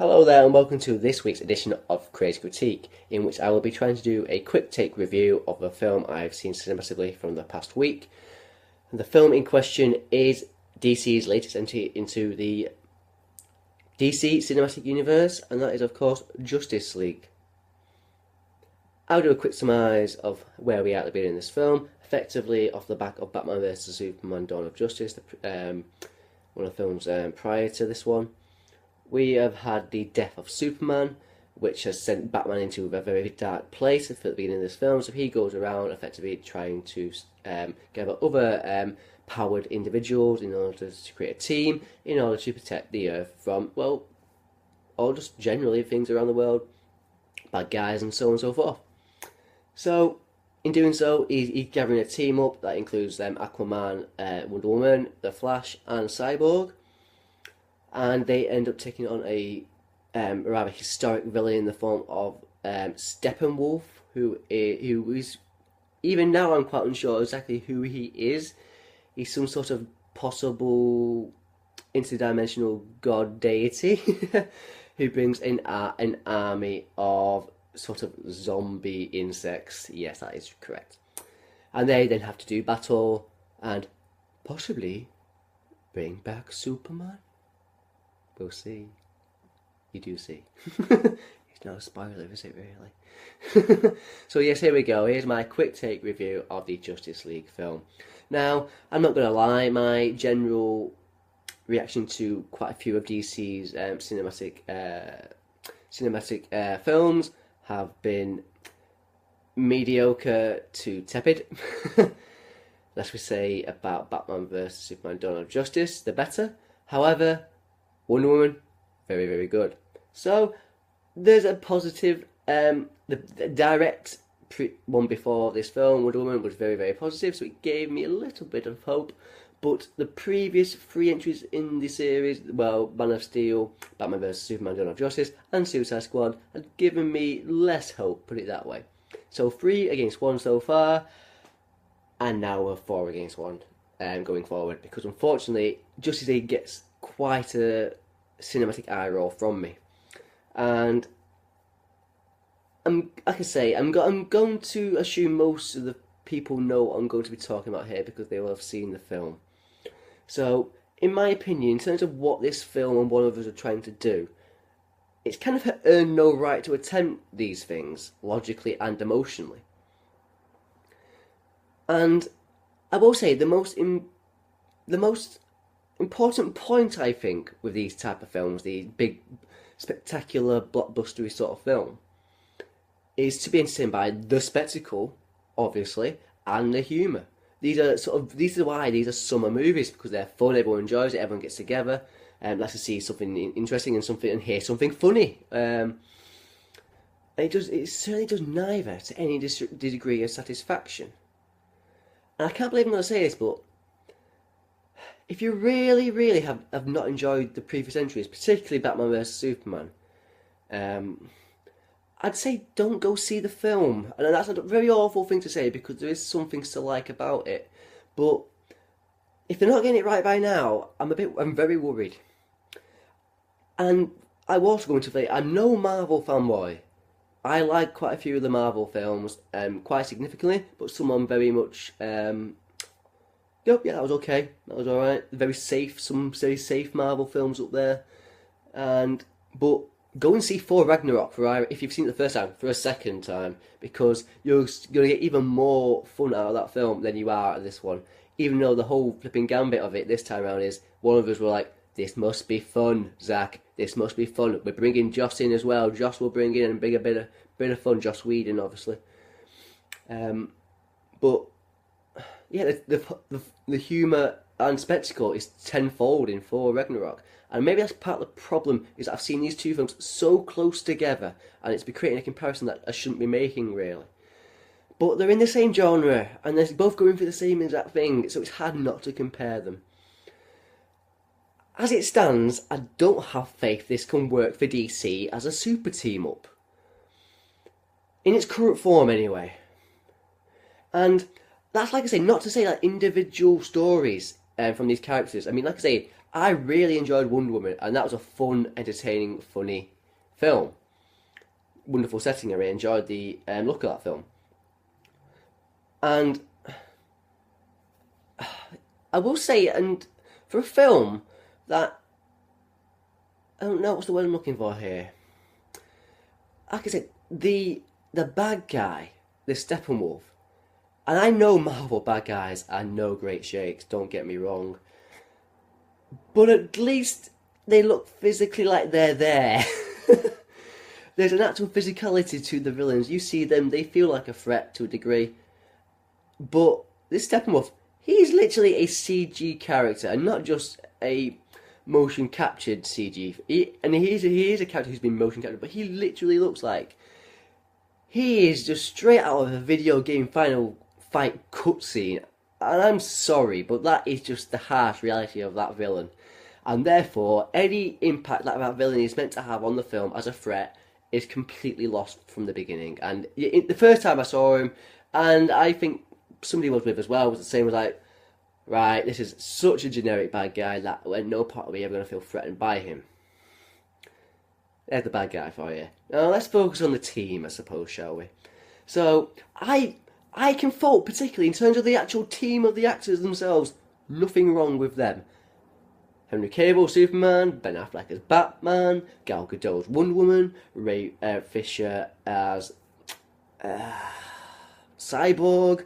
Hello there and welcome to this week's edition of Crazy Critique, in which I will be trying to do a quick take review of a film I've seen cinematically from the past week. And the film in question is DC's latest entry into the DC Cinematic Universe, and that is of course Justice League. I'll do a quick surmise of where we are at the beginning of this film, effectively off the back of Batman vs Superman Dawn of Justice, one of the films prior to this one. We have had the death of Superman, which has sent Batman into a very dark place at the beginning of this film. So he goes around effectively trying to gather other powered individuals in order to create a team in order to protect the Earth from, well, or just generally things around the world, bad guys and so on and so forth. So in doing so, he's gathering a team up that includes Aquaman, Wonder Woman, The Flash, and Cyborg. And they end up taking on a rather historic villain in the form of Steppenwolf, who is, even now I'm quite unsure exactly who he is. He's some sort of possible interdimensional god deity who brings in an army of sort of zombie insects. Yes, that is correct. And they then have to do battle and possibly bring back Superman. We'll see. You do see. It's not a spoiler, is it really? So yes, here we go. Here's my quick take review of the Justice League film. Now, I'm not going to lie, my general reaction to quite a few of DC's cinematic films have been mediocre to tepid. Less we say about Batman vs Superman Dawn of Justice, the better. However, Wonder Woman, very, very good. So, there's a positive, the direct one before this film, Wonder Woman, was very, very positive, so it gave me a little bit of hope. But the previous three entries in the series, well, Man of Steel, Batman vs Superman Dawn of Justice, and Suicide Squad, had given me less hope, put it that way. So 3 against 1 so far, and now we're 4 against 1 going forward, because unfortunately, Justice League gets quite a cinematic eye roll from me, and like I say, I'm going to assume most of the people know what I'm going to be talking about here because they will have seen the film. So, in my opinion, in terms of what this film and one of us are trying to do, it's kind of earned no right to attempt these things logically and emotionally. And I will say the most important point, I think, with these type of films, these big, spectacular, blockbustery sort of film, is to be entertained by the spectacle, obviously, and the humour. These are why these are summer movies, because they're fun, everyone enjoys it, everyone gets together, and likes to see something interesting and hear something funny. It certainly does neither to any degree of satisfaction. And I can't believe I'm going to say this, but if you really, really have not enjoyed the previous entries, particularly Batman vs Superman, I'd say don't go see the film. And that's a very awful thing to say because there is some things to like about it. But if they're not getting it right by now, I'm very worried. And I was also going to say, I'm no Marvel fanboy. I like quite a few of the Marvel films, quite significantly, but some I'm very much, yep, yeah, that was okay. That was alright. Very safe, some very safe Marvel films up there. But go and see Thor Ragnarok if you've seen it the first time, for a second time, because you're going to get even more fun out of that film than you are out of this one. Even though the whole flipping gambit of it this time around is, one of us were like, this must be fun, Zach. This must be fun. We're bringing Joss in as well. Joss will bring in and bring a bit of fun. Joss Whedon, obviously. But yeah, the humour and spectacle is tenfold in Thor Ragnarok. And maybe that's part of the problem, is that I've seen these two films so close together, and it's been creating a comparison that I shouldn't be making, really. But they're in the same genre, and they're both going for the same exact thing, so it's hard not to compare them. As it stands, I don't have faith this can work for DC as a super team-up. In its current form, anyway. And that's, like I say, not to say that individual stories from these characters, I mean, like I say, I really enjoyed Wonder Woman, and that was a fun, entertaining, funny film. Wonderful setting. I really enjoyed the look of that film. And I will say, and for a film that I don't know what's the word I'm looking for here. Like I said, the bad guy, the Steppenwolf, and I know Marvel bad guys are no great shakes. Don't get me wrong, but at least they look physically like they're there. There's an actual physicality to the villains. You see them, they feel like a threat to a degree. But this Steppenwolf, he's literally a CG character, and not just a motion captured CG. He is a character who's been motion captured, but he literally looks like he is just straight out of a video game final fight cutscene. And I'm sorry, but that is just the harsh reality of that villain. And therefore, any impact that villain is meant to have on the film as a threat is completely lost from the beginning. And the first time I saw him, and I think somebody was with as well, was the same, was like, right, this is such a generic bad guy that at no part of me ever going to feel threatened by him. There's the bad guy for you. Now let's focus on the team, I suppose, shall we? So, I can fault, particularly in terms of the actual team of the actors themselves, nothing wrong with them. Henry Cavill, Superman, Ben Affleck as Batman, Gal Gadot as Wonder Woman, Ray Fisher as Cyborg,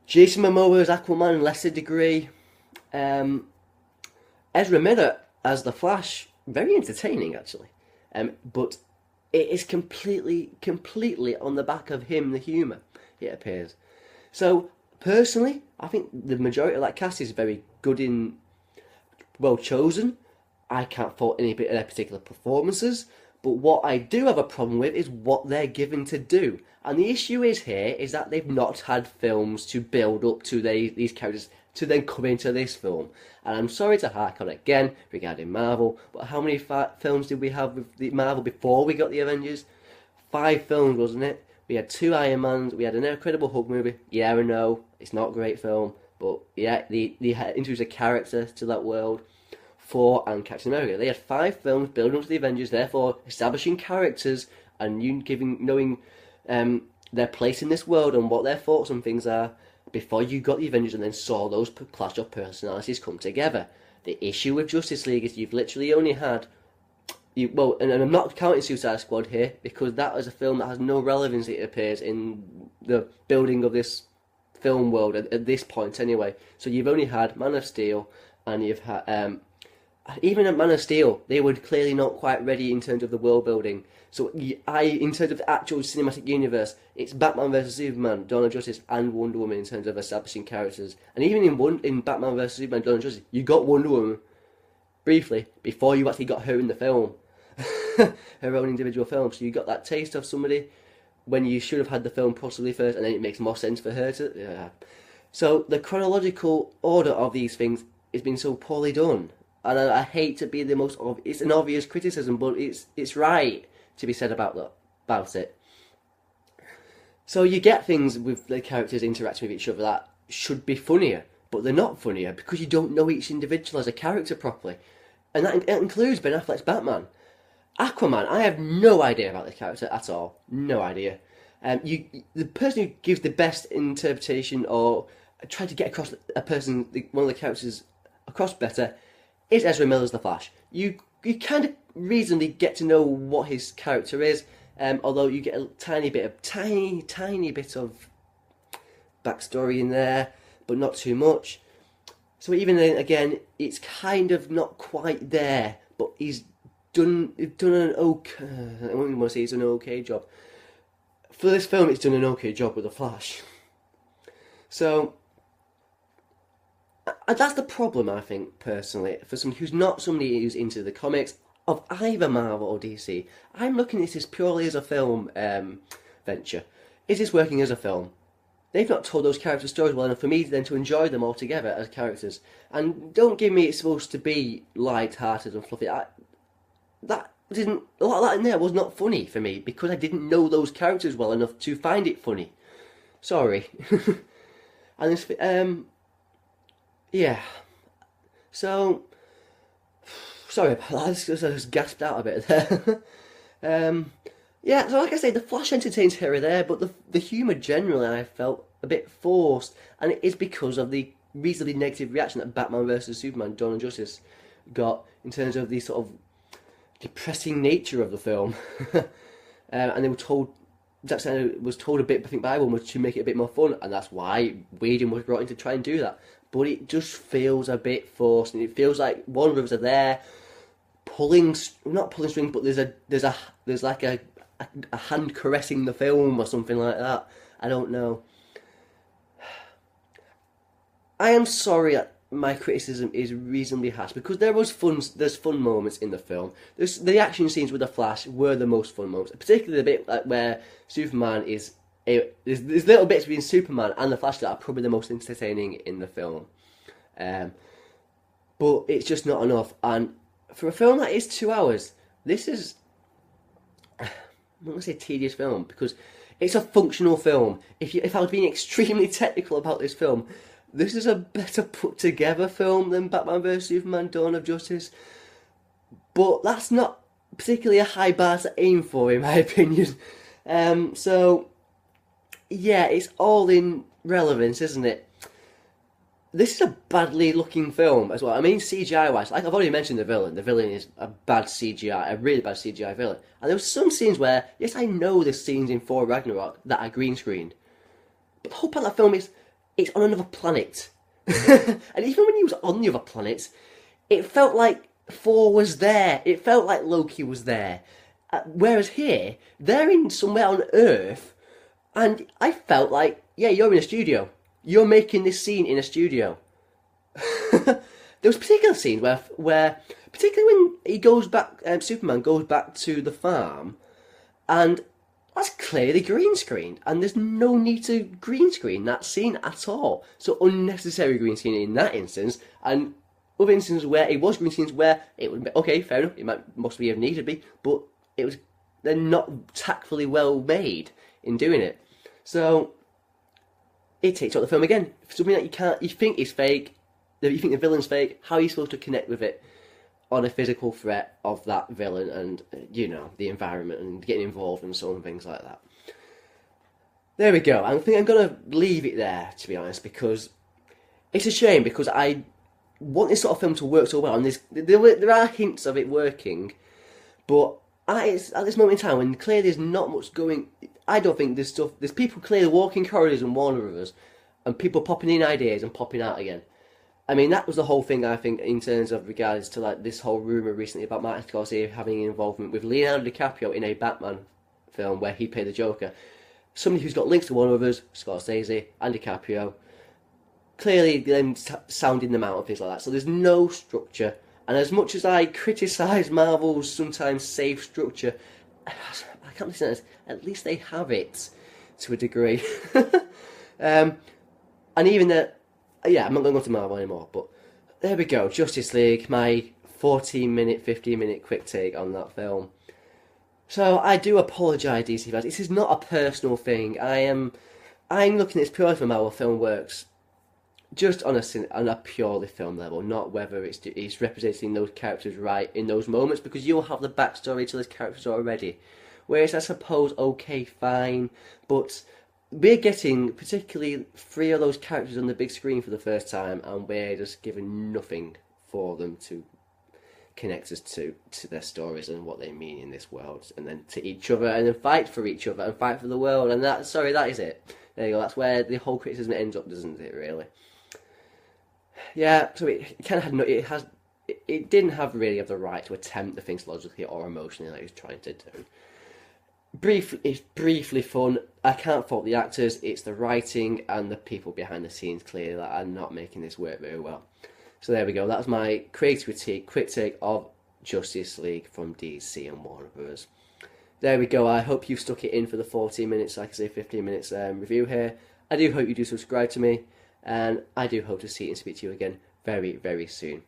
Jason Momoa as Aquaman in lesser degree, Ezra Miller as the Flash, very entertaining actually, but it is completely on the back of him, the humour, it appears. So personally, I think the majority of that cast is very good well chosen. I can't fault any bit of their particular performances, but what I do have a problem with is what they're given to do. And the issue is that they've not had films to build up to these characters to then come into this film. And I'm sorry to hark on again regarding Marvel, but how many films did we have with the Marvel before we got the Avengers? 5 films, wasn't it? We had 2 Iron Mans, we had an Incredible Hulk movie. Yeah, I know, it's not a great film, but yeah, they introduced a character to that world. Thor and Captain America. They had 5 films building up to the Avengers, therefore establishing characters and knowing their place in this world and what their thoughts on things are before you got the Avengers and then saw those clash of personalities come together. The issue with Justice League is you've literally only had and I'm not counting Suicide Squad here because that is a film that has no relevance, it appears, in the building of this film world at this point anyway. So you've only had Man of Steel, and you've had even at Man of Steel, they were clearly not quite ready in terms of the world building. So in terms of the actual cinematic universe, it's Batman vs Superman, Dawn of Justice, and Wonder Woman in terms of establishing characters. And even in Batman vs Superman, Dawn of Justice, you got Wonder Woman briefly before you actually got her in the film, her own individual film. So you got that taste of somebody when you should have had the film possibly first, and then it makes more sense for her to. Yeah. So the chronological order of these things has been so poorly done. And I hate to be the most it's an obvious criticism, but it's right to be said about it. So you get things with the characters interacting with each other that should be funnier, but they're not funnier because you don't know each individual as a character properly. And that includes Ben Affleck's Batman. Aquaman, I have no idea about this character at all. No idea. The person who gives the best interpretation or try to get across one of the characters across better is Ezra Miller's The Flash. You kind of reasonably get to know what his character is, although you get a tiny bit of backstory in there, but not too much. So even then, again, it's kind of not quite there, but he's done an okay. I wouldn't want to say he's done an okay job. For this film, it's done an okay job with The Flash. So that's the problem, I think, personally, for somebody who's not somebody who's into the comics of either Marvel or DC. I'm looking at this purely as a film venture. Is this working as a film? They've not told those character stories well enough for me then to enjoy them all together as characters. And don't give me it's supposed to be light-hearted and fluffy. A lot of that in there was not funny for me because I didn't know those characters well enough to find it funny. Sorry. And this, yeah. So sorry about that, I just gasped out a bit there. Yeah, so like I say, the Flash entertains here or there, but the humour generally I felt a bit forced, and it is because of the reasonably negative reaction that Batman vs Superman: Dawn of Justice got in terms of the sort of depressing nature of the film. And they were told, Zack Snyder was told a bit, I think, by everyone, to make it a bit more fun, and that's why Whedon was brought in to try and do that. But it just feels a bit forced, and it feels like Warner Brothers are there not pulling strings, but there's like a hand caressing the film or something like that. I don't know. I am sorry that my criticism is reasonably harsh, because there's fun moments in the film. The action scenes with the Flash were the most fun moments, particularly the bit like where Superman is. There's little bits between Superman and the Flash that are probably the most entertaining in the film. But it's just not enough, and for a film that is 2 hours, this is, I'm not going to say a tedious film, because it's a functional film. If I was being extremely technical about this film, this is a better put together film than Batman vs Superman: Dawn of Justice. But that's not particularly a high bar to aim for, in my opinion. So, yeah, it's all in relevance, isn't it? This is a badly looking film as well. I mean, CGI wise, like I've already mentioned the villain. The villain is a bad CGI, a really bad CGI villain. And there were some scenes where, yes, I know there's scenes in Thor Ragnarok that are green screened, but the whole part of that film is it's on another planet. And even when he was on the other planet, it felt like Thor was there. It felt like Loki was there. Whereas here, they're in somewhere on Earth, and I felt like, yeah, you're in a studio. You're making this scene in a studio. There was particular scenes where, particularly when he goes back, Superman goes back to the farm, and that's clearly green screened, and there's no need to green screen that scene at all. So unnecessary green screen in that instance, and other instances where it was green scenes where it would be okay, fair enough, it must have needed to be, but they're not tactfully well made in doing it. So it takes out the film again. Something that you think is fake, you think the villain's fake, how are you supposed to connect with it on a physical threat of that villain and, the environment and getting involved and so on, things like that. There we go. I think I'm going to leave it there, to be honest, because it's a shame, because I want this sort of film to work so well, and there are hints of it working, but at this moment in time, when clearly there's not much going, I don't think there's people clearly walking corridors in Warner Brothers, and people popping in ideas and popping out again. I mean, that was the whole thing, I think, in terms of regards to like this whole rumour recently about Martin Scorsese having involvement with Leonardo DiCaprio in a Batman film where he played the Joker. Somebody who's got links to Warner Brothers, Scorsese and DiCaprio, clearly them sounding them out and things like that. So there's no structure. And as much as I criticise Marvel's sometimes safe structure, I can't listen to this, at least they have it to a degree. And even I'm not going to go to Marvel anymore, but there we go, Justice League, my 15 minute quick take on that film. So I do apologise, DC fans, this is not a personal thing. I'm looking at this purely from how a film works, just on a purely film level, not whether it's representing those characters right in those moments, because you'll have the backstory to those characters already. Whereas I suppose, okay, fine, but we're getting particularly 3 of those characters on the big screen for the first time, and we're just given nothing for them to connect us to their stories and what they mean in this world, and then to each other, and then fight for each other and fight for the world. And that is it. There you go. That's where the whole criticism ends up, doesn't it? Really. Yeah. So it kind of it didn't really have the right to attempt to think logically or emotionally like it was trying to do. It's briefly fun. I can't fault the actors. It's the writing and the people behind the scenes clearly that are not making this work very well. So there we go. That's my creative critique, quick take of Justice League from DC and Warner Bros. There we go. I hope you stuck it in for the 14 minutes, like I say, 15 minutes review here. I do hope you do subscribe to me, and I do hope to see and speak to you again very, very soon.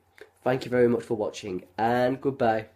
Thank you very much for watching, and goodbye.